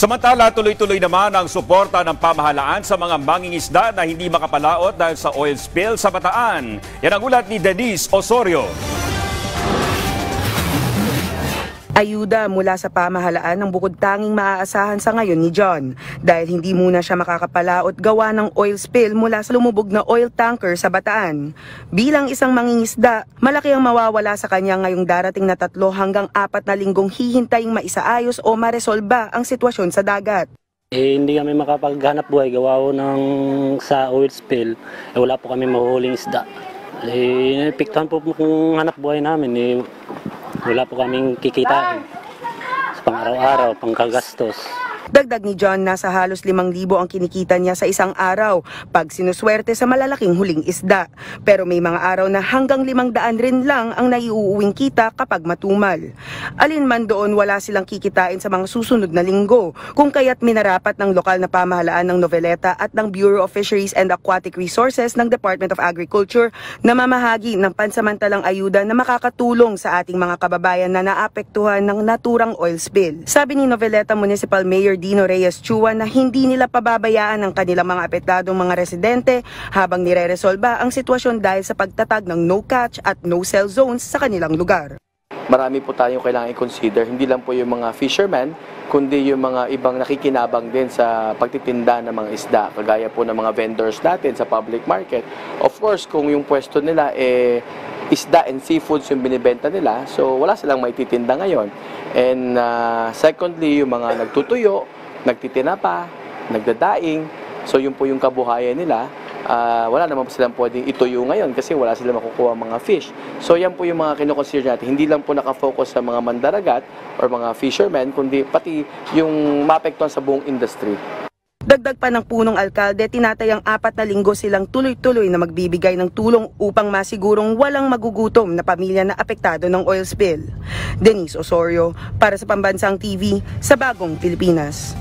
Samantala, tuloy-tuloy naman ang suporta ng pamahalaan sa mga mangingisda na hindi makapalaot dahil sa oil spill sa Bataan. Yan ang ulat ni Denise Osorio. Ayuda mula sa pamahalaan ang bukod tanging maaasahan sa ngayon ni John dahil hindi muna siya makakapalaot gawa ng oil spill mula sa lumubog na oil tanker sa Bataan. Bilang isang mangingisda, malaki ang mawawala sa kanya ngayong darating na 3 hanggang 4 na linggong hihintaying maisaayos o maresolba ang sitwasyon sa dagat. Hindi kami makapaghanap buhay gawa ng sa oil spill. Wala po kami mahuhuling isda. Napiktuhan po kung hanap buhay namin. Wala po kaming kikitain sa pang-araw-araw, pangkagastos. Dagdag ni John, nasa halos 5,000 ang kinikita niya sa isang araw pag sinuswerte sa malalaking huling isda. Pero may mga araw na hanggang 500 rin lang ang naiuuwing kita kapag matumal. Alin man doon, wala silang kikitain sa mga susunod na linggo, kung kaya't minarapat ng lokal na pamahalaan ng Noveleta at ng Bureau of Fisheries and Aquatic Resources ng Department of Agriculture na mamahagi ng pansamantalang ayuda na makakatulong sa ating mga kababayan na naapektuhan ng naturang oil spill. Sabi ni Noveleta Municipal Mayor Dino Reyes Chua na hindi nila pababayaan ang kanilang mga apektadong mga residente habang nire-resolba ang sitwasyon dahil sa pagtatag ng no-catch at no-sell zones sa kanilang lugar. Marami po tayong kailangan i-consider, hindi lang po yung mga fishermen, kundi yung mga ibang nakikinabang din sa pagtitinda ng mga isda, kagaya po ng mga vendors natin sa public market. Of course, kung yung pwesto nila isda and seafoods yung binibenta nila, so wala silang maititinda ngayon. And secondly, yung mga nagtutuyo, nagtitinapa, nagdadaing, so yun po yung kabuhayan nila. Wala naman silang pwedeng ituyo ngayon kasi wala silang makukuha mga fish. So yan po yung mga kinoconsider natin. Hindi lang po nakafocus sa mga mandaragat or mga fishermen, kundi pati yung maapektuhan sa buong industry. Dagdag pa ng punong alkalde, tinatayang 4 na linggo silang tuloy-tuloy na magbibigay ng tulong upang masigurong walang magugutom na pamilya na apektado ng oil spill. Denise Osorio, para sa Pambansang TV, sa Bagong Pilipinas.